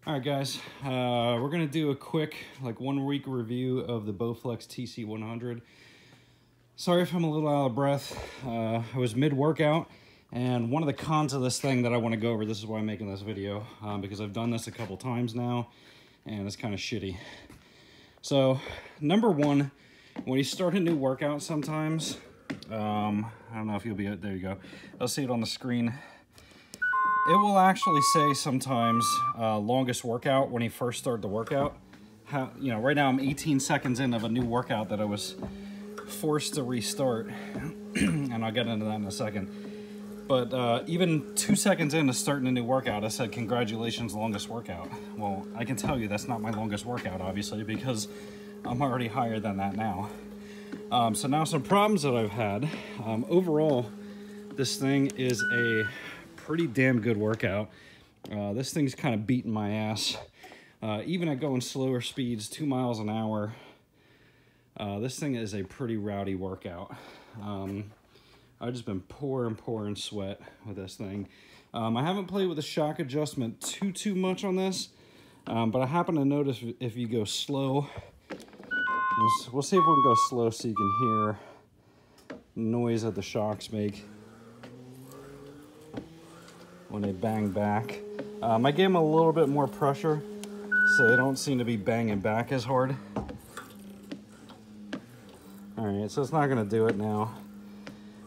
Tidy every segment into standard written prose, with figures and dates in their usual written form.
All right, guys, we're gonna do a quick, like, 1 week review of the Bowflex TC-100. Sorry if I'm a little out of breath. I was mid-workout, and one of the cons of this thing that I want to go over, this is why I'm making this video, because I've done this a couple times now, and it's kind of shitty. So, number one, when you start a new workout sometimes, I don't know if you'll be, there you go. I'll see it on the screen. It will actually say sometimes longest workout when you first start the workout. Right now I'm 18 seconds in of a new workout that I was forced to restart, and I'll get into that in a second. But even 2 seconds into starting a new workout, I said, congratulations, longest workout. Well, I can tell you that's not my longest workout, obviously, because I'm already higher than that now. So now some problems that I've had. Overall, this thing is a pretty damn good workout. This thing's kind of beating my ass. Even at going slower speeds, 2 miles an hour, this thing is a pretty rowdy workout. I've just been pouring sweat with this thing. I haven't played with the shock adjustment too much on this, but I happen to notice if you go slow, we'll see if we can go slow so you can hear the noise that the shocks make when they bang back. I gave them a little bit more pressure, so they don't seem to be banging back as hard. All right, so it's not gonna do it now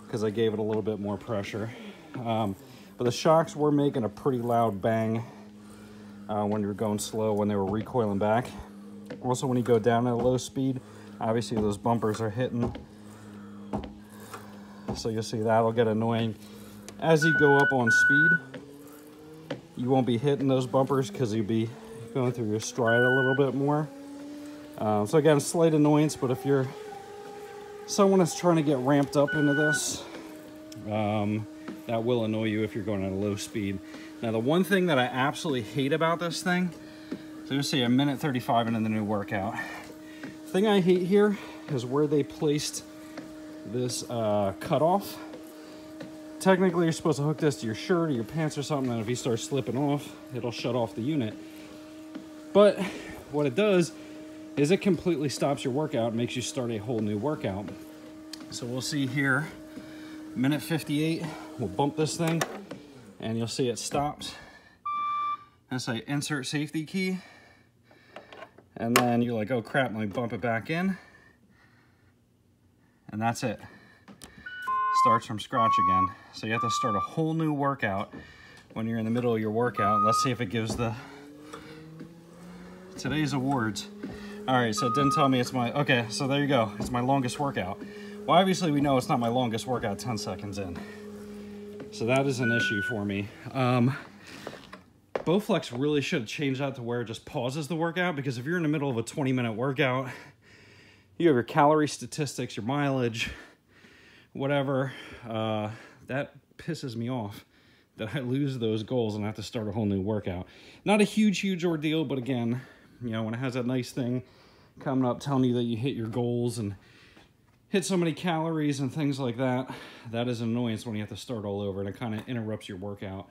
because I gave it a little bit more pressure. But the shocks were making a pretty loud bang when you were going slow, when they were recoiling back. Also, when you go down at a low speed, obviously those bumpers are hitting. So you'll see that'll get annoying. As you go up on speed, you won't be hitting those bumpers because you'll be going through your stride a little bit more. So again, slight annoyance, but if you're someone that's trying to get ramped up into this, that will annoy you if you're going at a low speed. Now, the one thing that I absolutely hate about this thing, so you'll see a minute 35 into the new workout. The thing I hate here is where they placed this cutoff. Technically, you're supposed to hook this to your shirt or your pants or something, and if you start slipping off, it'll shut off the unit. But what it does is it completely stops your workout and makes you start a whole new workout. So we'll see here, minute 58, we'll bump this thing, and you'll see it stops. And say insert safety key, and then you're like, oh crap, let me bump it back in. And that's it. Starts from scratch again. So you have to start a whole new workout when you're in the middle of your workout. Let's see if it gives the today's awards. All right, so it didn't tell me it's my, okay, so there you go. It's my longest workout. Well, obviously we know it's not my longest workout 10 seconds in. So that is an issue for me. Bowflex really should have changed that to where it just pauses the workout, because if you're in the middle of a 20-minute workout, you have your calorie statistics, your mileage, whatever, that pisses me off that I lose those goals and I have to start a whole new workout. Not a huge ordeal, but again, you know, when it has that nice thing coming up telling you that you hit your goals and hit so many calories and things like that, that is an annoyance when you have to start all over, and it kind of interrupts your workout.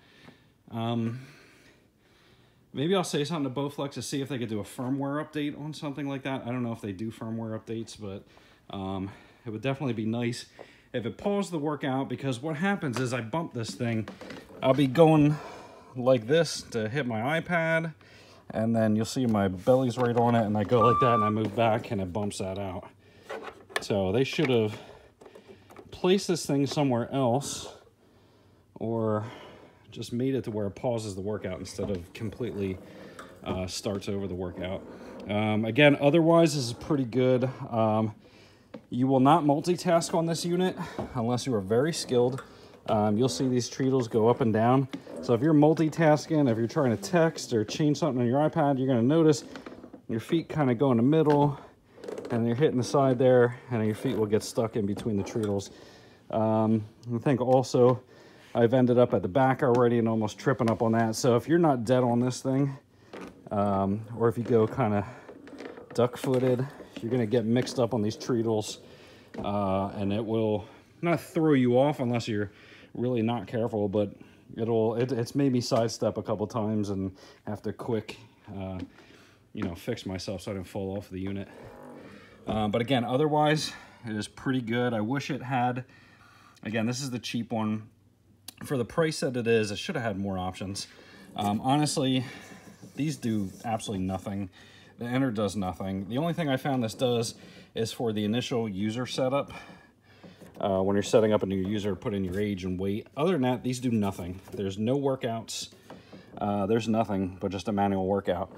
Maybe I'll say something to Bowflex to see if they could do a firmware update on something like that. I don't know if they do firmware updates, but it would definitely be nice if it paused the workout, because what happens is I bump this thing, I'll be going like this to hit my iPad, and then you'll see my belly's right on it, and I go like that, and I move back, and it bumps that out. So they should have placed this thing somewhere else, or just made it to where it pauses the workout instead of completely starts over the workout. Again, otherwise, this is pretty good. You will not multitask on this unit unless you are very skilled. You'll see these treadles go up and down. So if you're multitasking, if you're trying to text or change something on your iPad, you're going to notice your feet kind of go in the middle, and you're hitting the side there, and your feet will get stuck in between the treadles. I think also I've ended up at the back already and almost tripping up on that. So if you're not dead on this thing, or if you go kind of duck-footed, you're going to get mixed up on these treadles, and it will not throw you off unless you're really not careful, but it's made me sidestep a couple times and have to quick you know, fix myself so I didn't fall off the unit. But again, otherwise, it is pretty good. I wish it had, again, this is the cheap one. For the price that it is, it should have had more options. Honestly, these do absolutely nothing. The Enter does nothing. The only thing I found this does is for the initial user setup. When you're setting up a new user, put in your age and weight. Other than that, these do nothing. There's no workouts. There's nothing but just a manual workout.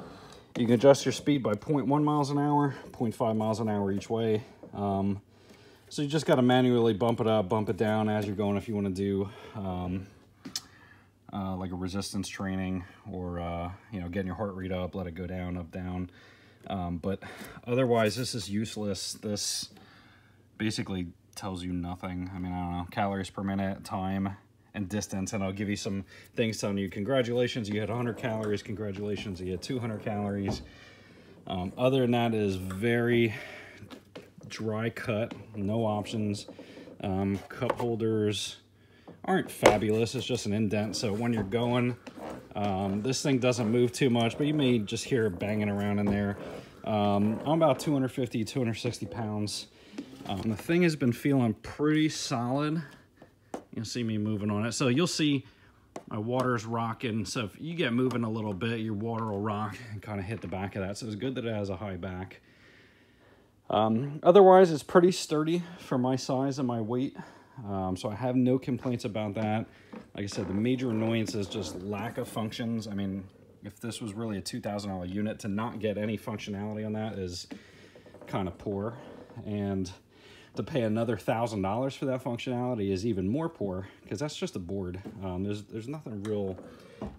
You can adjust your speed by 0.1 miles an hour, 0.5 miles an hour each way. So you just got to manually bump it up, bump it down as you're going if you want to do like a resistance training or, you know, getting your heart rate up, let it go down, up, down. But otherwise, this is useless. This basically tells you nothing. I mean, I don't know, calories per minute, time, and distance, and I'll give you some things telling you, congratulations, you had 100 calories, congratulations, you had 200 calories. Other than that, it is very dry cut, no options. Cup holders aren't fabulous, it's just an indent, so when you're going, this thing doesn't move too much, but you may just hear it banging around in there. I'm about 250, 260 pounds. The thing has been feeling pretty solid. You'll see me moving on it. So you'll see my water's rocking. So if you get moving a little bit, your water will rock and kind of hit the back of that. So it's good that it has a high back. Otherwise, it's pretty sturdy for my size and my weight. So I have no complaints about that. Like I said, the major annoyance is just lack of functions. I mean, if this was really a $2,000 unit, to not get any functionality on that is kind of poor. And to pay another $1,000 for that functionality is even more poor, because that's just a board. There's nothing real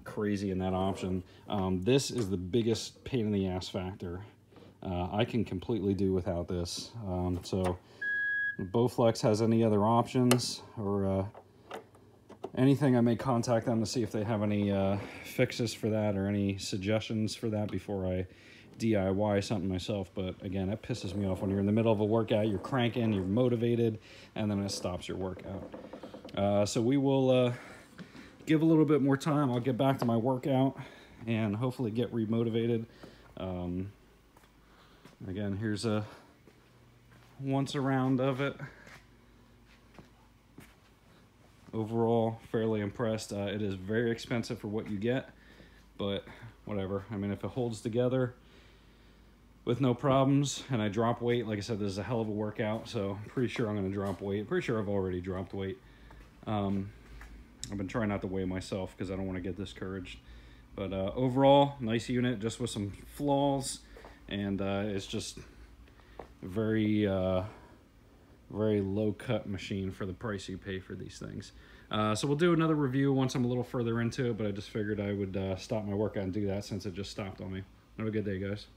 crazy in that option. This is the biggest pain in the ass factor. I can completely do without this. So if Bowflex has any other options or anything, I may contact them to see if they have any fixes for that or any suggestions for that before I DIY something myself. But again, it pisses me off when you're in the middle of a workout, you're cranking, you're motivated, and then it stops your workout. So we will give a little bit more time. I'll get back to my workout and hopefully get remotivated. Again, here's a once around of it. Overall, fairly impressed. It is very expensive for what you get, but whatever. I mean, if it holds together with no problems and I drop weight, like I said, this is a hell of a workout, so I'm pretty sure I'm going to drop weight. Pretty sure I've already dropped weight. I've been trying not to weigh myself because I don't want to get discouraged. But overall, nice unit, just with some flaws, and it's just very very low cut machine for the price you pay for these things. So we'll do another review once I'm a little further into it, but I just figured I would stop my workout and do that since it just stopped on me. Have a good day, guys.